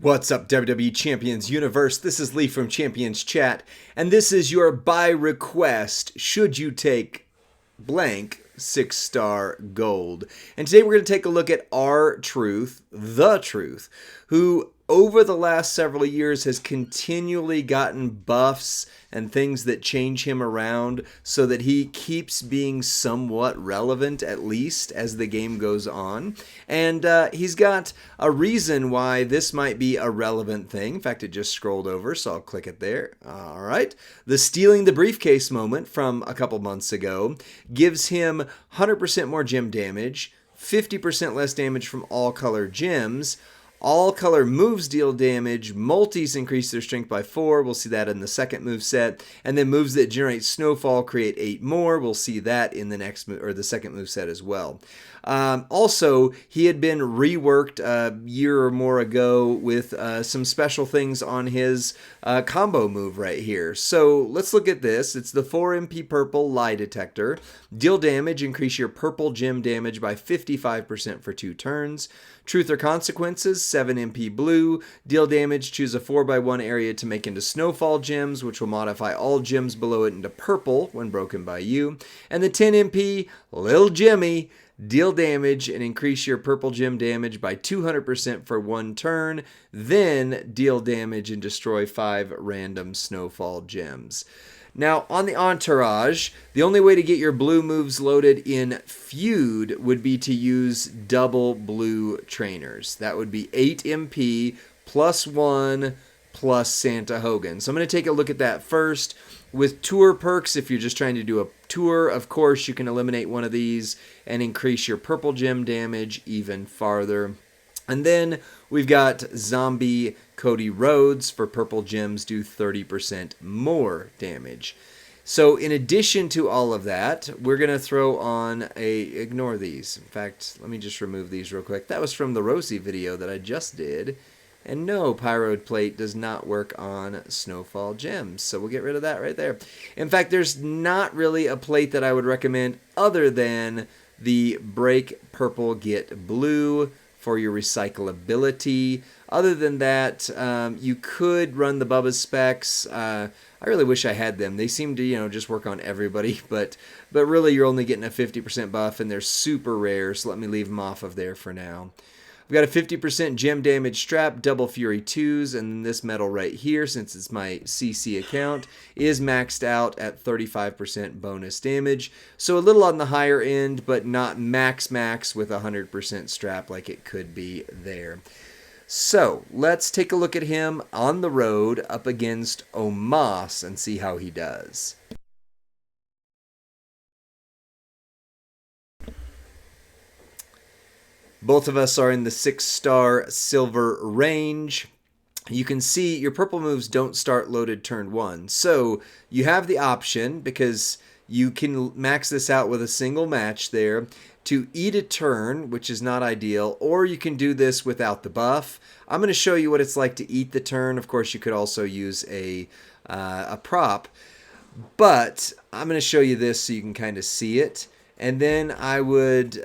What's up, WWE Champions Universe? This is Lee from Champions Chat, and this is your by request, should you take blank 6-star gold. And today we're going to take a look at R-Truth, the Truth, who over the last several years has continually gotten buffs and things that change him around so that he keeps being somewhat relevant, at least as the game goes on. And he's got a reason why this might be a relevant thing. In fact, it just scrolled over, so I'll click it there. All right. The stealing the briefcase moment from a couple months ago gives him 100% more gem damage, 50% less damage from all color gems. All color moves deal damage, multis increase their strength by 4, we'll see that in the second move set, and then moves that generate snowfall create 8 more, we'll see that in the next or the second move set as well. Also, he had been reworked a year or more ago with some special things on his combo move right here. So let's look at this. It's the 4 MP purple lie detector. Deal damage, increase your purple gem damage by 55% for 2 turns. Truth or consequences, 7 MP blue. Deal damage, choose a 4x1 area to make into snowfall gems, which will modify all gems below it into purple when broken by you. And the 10 MP Lil Jimmy, deal damage and increase your purple gem damage by 200% for 1 turn, then deal damage and destroy 5 random snowfall gems. Now, on the Entourage, the only way to get your blue moves loaded in Feud would be to use double blue trainers. That would be 8 MP plus 1 plus Santa Hogan. So I'm going to take a look at that first. With tour perks, if you're just trying to do a tour, of course, you can eliminate one of these and increase your purple gem damage even farther. And then we've got Zombie Cody Rhodes for purple gems do 30% more damage. So in addition to all of that, we're going to throw on ignore these. In fact, let me just remove these real quick. That was from the Rosie video that I just did. And no, Pyroed Plate does not work on Snowfall Gems, so we'll get rid of that right there. In fact, there's not really a plate that I would recommend other than the Break Purple Get Blue for your recyclability. Other than that, you could run the Bubba's specs. I really wish I had them. They seem to, just work on everybody, but really you're only getting a 50% buff, and they're super rare, so let me leave them off of there for now. We've got a 50% gem damage strap, double fury 2s, and this medal right here, since it's my CC account, is maxed out at 35% bonus damage. So a little on the higher end, but not max with 100% strap like it could be there. So let's take a look at him on the road up against Omos and see how he does. Both of us are in the 6-star silver range. You can see your purple moves don't start loaded turn 1. So you have the option, because you can max this out with a single match there, to eat a turn, which is not ideal, or you can do this without the buff. I'm going to show you what it's like to eat the turn. Of course, you could also use a prop, but I'm going to show you this so you can kind of see it. And then I would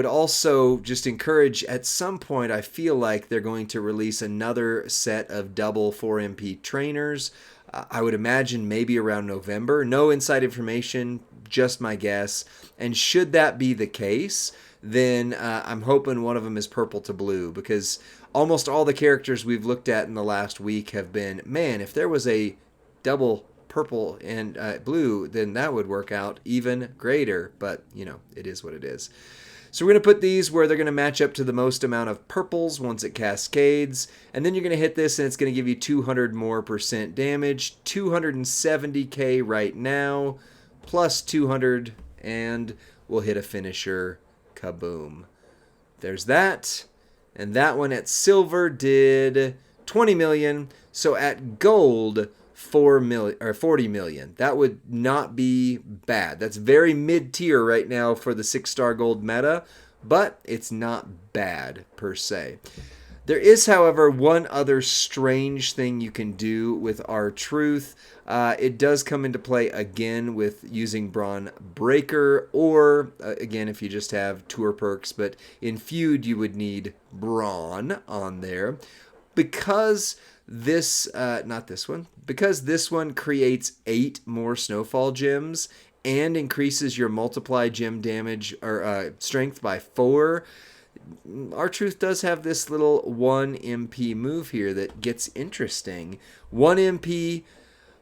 also just encourage, at some point, I feel like they're going to release another set of double 4 MP trainers. I would imagine maybe around November. No inside information, just my guess. And should that be the case, then I'm hoping one of them is purple to blue, because almost all the characters we've looked at in the last week have been, man, if there was a double purple and blue, then that would work out even greater. But, it is what it is. So we're going to put these where they're going to match up to the most amount of purples once it cascades. And then you're going to hit this and it's going to give you 200% more damage. 270k right now, plus 200, and we'll hit a finisher. Kaboom. There's that. And that one at silver did 20 million. So at gold, 4 million or 40 million. That would not be bad. That's very mid-tier right now for the 6-star gold meta, but it's not bad per se. There is, however, one other strange thing you can do with R-Truth. It does come into play again with using Braun Breaker, or again if you just have tour perks, but in Feud you would need Braun on there. because this, not this one, because this one creates 8 more Snowfall gems and increases your multiply gem damage or strength by 4. R-Truth does have this little 1 MP move here that gets interesting. 1 MP,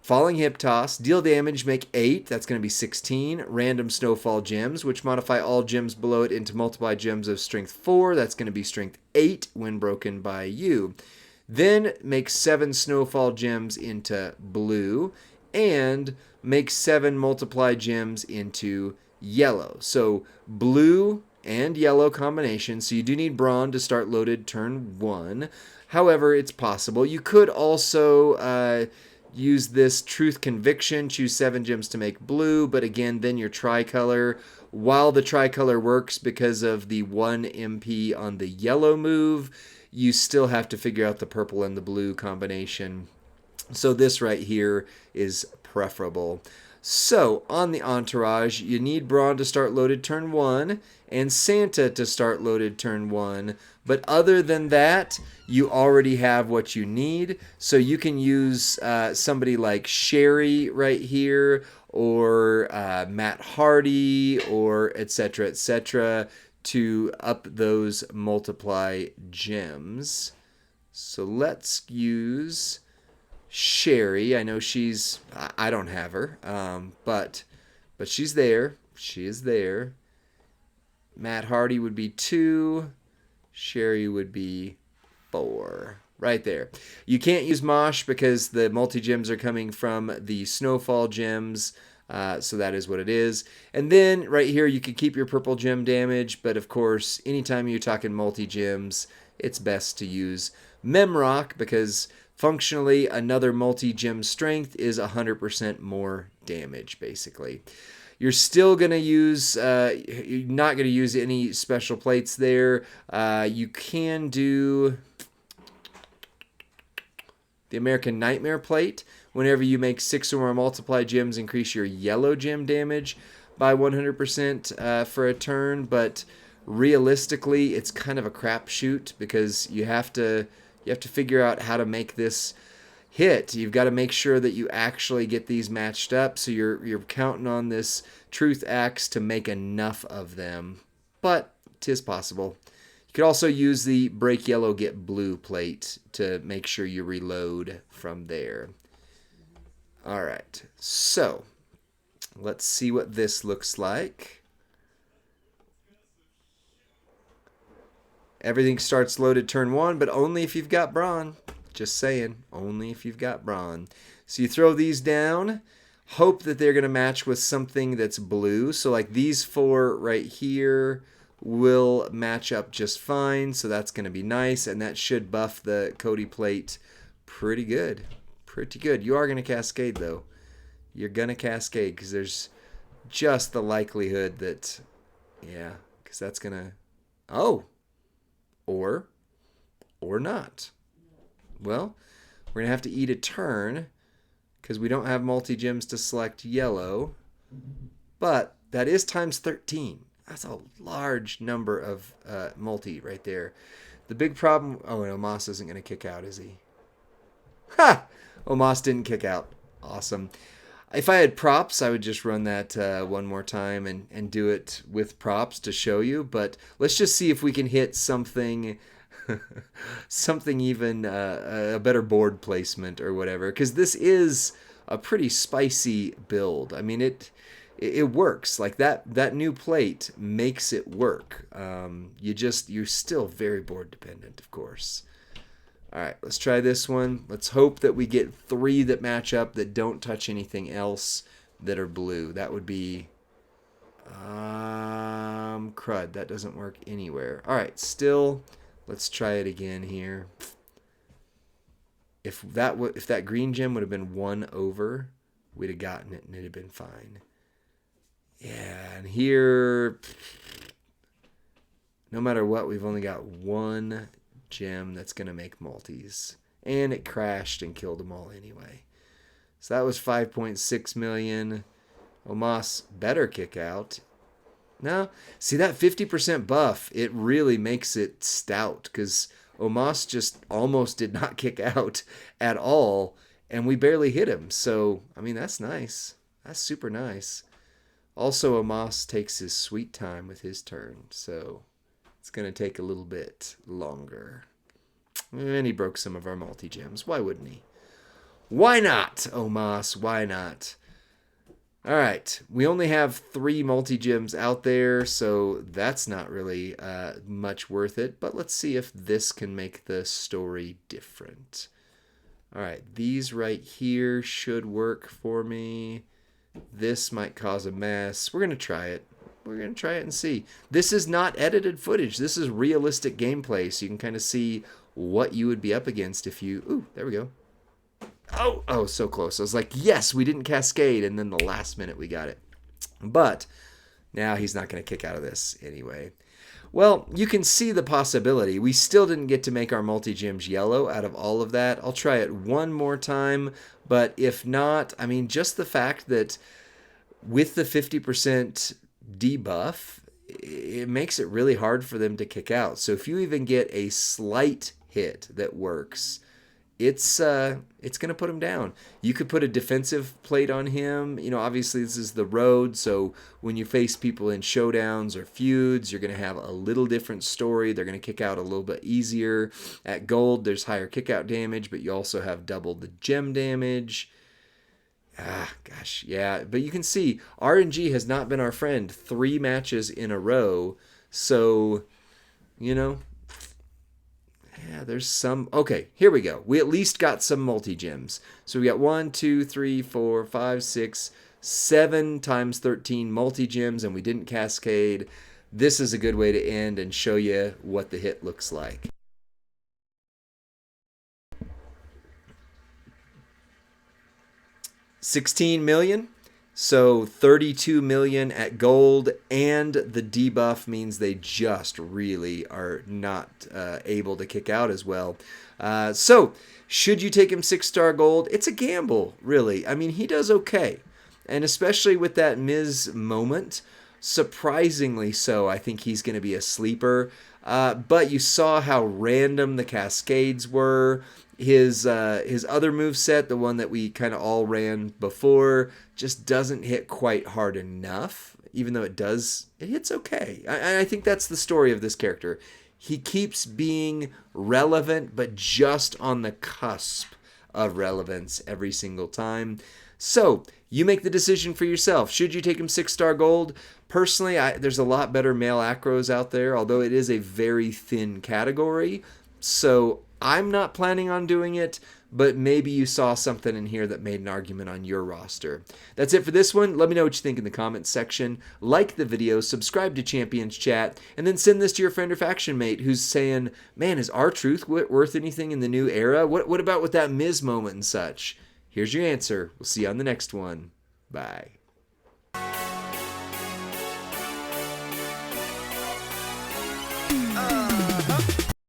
falling hip toss, deal damage, make 8, that's going to be 16. Random Snowfall gems, which modify all gems below it into multiply gems of strength 4, that's going to be strength 8 when broken by you. Then make 7 Snowfall gems into blue, and make 7 multiply gems into yellow. So blue and yellow combination. So you do need Brawn to start loaded turn 1. However, it's possible. You could also use this Truth Conviction, choose 7 gems to make blue, but again, then your tricolor. While the tricolor works because of the 1 MP on the yellow move, you still have to figure out the purple and the blue combination. So this right here is preferable. So on the Entourage, you need Brawn to start loaded turn 1 and Santa to start loaded turn 1. But other than that, you already have what you need. So you can use somebody like Sherry right here, or Matt Hardy, or etc., to up those multiply gems. So let's use Sherry. I know I don't have her, but she's there. She is there. Matt Hardy would be 2. Sherry would be 4. Right there. You can't use Mosh because the multi-gems are coming from the Snowfall gems. So that is what it is. And then right here you can keep your purple gem damage, but of course anytime you're talking multi-gems, it's best to use Memrock because functionally another multi-gem strength is 100% more damage basically. You're still going to use, you're not going to use any special plates there. You can do the American Nightmare plate. Whenever you make 6 or more multiply gems, increase your yellow gem damage by 100% for a turn. But realistically, it's kind of a crapshoot because you have to figure out how to make this hit. You've got to make sure that you actually get these matched up. So you're counting on this Truth Axe to make enough of them. But 'tis possible. You could also use the break yellow, get blue plate to make sure you reload from there. All right, so let's see what this looks like. Everything starts loaded turn 1, but only if you've got Brawn. Just saying, only if you've got Brawn. So you throw these down, hope that they're going to match with something that's blue. So like these 4 right here will match up just fine. So that's going to be nice, and that should buff the Cody plate pretty good. Pretty good. You are going to cascade, though. You're going to cascade because there's just the likelihood that, yeah, because that's going to, oh, or not. Well, we're going to have to eat a turn because we don't have multi-gems to select yellow, but that is times 13. That's a large number of multi right there. The big problem, oh no, Moss isn't going to kick out, is he? Ha! Oh, Moss didn't kick out. Awesome. If I had props, I would just run that one more time and do it with props to show you. But let's just see if we can hit something, something even a better board placement or whatever. Because this is a pretty spicy build. I mean, it works. Like that new plate makes it work. You're still very board dependent, of course. All right, let's try this one. Let's hope that we get 3 that match up that don't touch anything else that are blue. That would be crud. That doesn't work anywhere. All right, still, let's try it again here. If that green gem would have been 1 over, we'd have gotten it and it'd have been fine. Yeah, and here, no matter what, we've only got 1 gem that's going to make multis. And it crashed and killed them all anyway. So that was 5.6 million. Omas better kick out. No, see that 50% buff, it really makes it stout because Omos just almost did not kick out at all, and we barely hit him. So, I mean, that's nice. That's super nice. Also, Omos takes his sweet time with his turn, so it's going to take a little bit longer. And he broke some of our multi-gems. Why wouldn't he? Why not, Omos? Why not? All right, we only have 3 multi-gems out there, so that's not really much worth it. But let's see if this can make the story different. All right, these right here should work for me. This might cause a mess. We're going to try it. We're going to try it and see. This is not edited footage. This is realistic gameplay, so you can kind of see what you would be up against if you... Ooh, there we go. Oh, so close. I was like, yes, we didn't cascade, and then the last minute we got it. But now he's not going to kick out of this anyway. Well, you can see the possibility. We still didn't get to make our multi-gems yellow out of all of that. I'll try it one more time, but if not, I mean, just the fact that with the 50% debuff, it makes it really hard for them to kick out. So if you even get a slight hit that works, it's going to put him down. You could put a defensive plate on him. You know, obviously this is the road, so when you face people in showdowns or feuds, you're going to have a little different story. They're going to kick out a little bit easier. At gold, there's higher kick out damage, but you also have double the gem damage. Gosh, yeah. But you can see RNG has not been our friend 3 matches in a row. So, you know, yeah, there's some. Okay, here we go. We at least got some multi-gems. So we got 1, 2, 3, 4, 5, 6, 7 times 13 multi-gems, and we didn't cascade. This is a good way to end and show you what the hit looks like. $16 million, so 32 million at gold, and the debuff means they just really are not able to kick out as well. So should you take him 6-star gold? It's a gamble, really. I mean, he does okay, and especially with that Miz moment, surprisingly so, I think he's going to be a sleeper. But you saw how random the cascades were. His other moveset, the one that we kind of all ran before, just doesn't hit quite hard enough. Even though it hits okay. I think that's the story of this character. He keeps being relevant, but just on the cusp of relevance every single time. So, you make the decision for yourself. Should you take him 6-star gold? Personally, there's a lot better male acros out there, although it is a very thin category. So, I'm not planning on doing it, but maybe you saw something in here that made an argument on your roster. That's it for this one. Let me know what you think in the comments section. Like the video, subscribe to Champions Chat, and then send this to your friend or faction mate who's saying, man, is R-Truth worth anything in the new era? What about with that Miz moment and such? Here's your answer. We'll see you on the next one. Bye.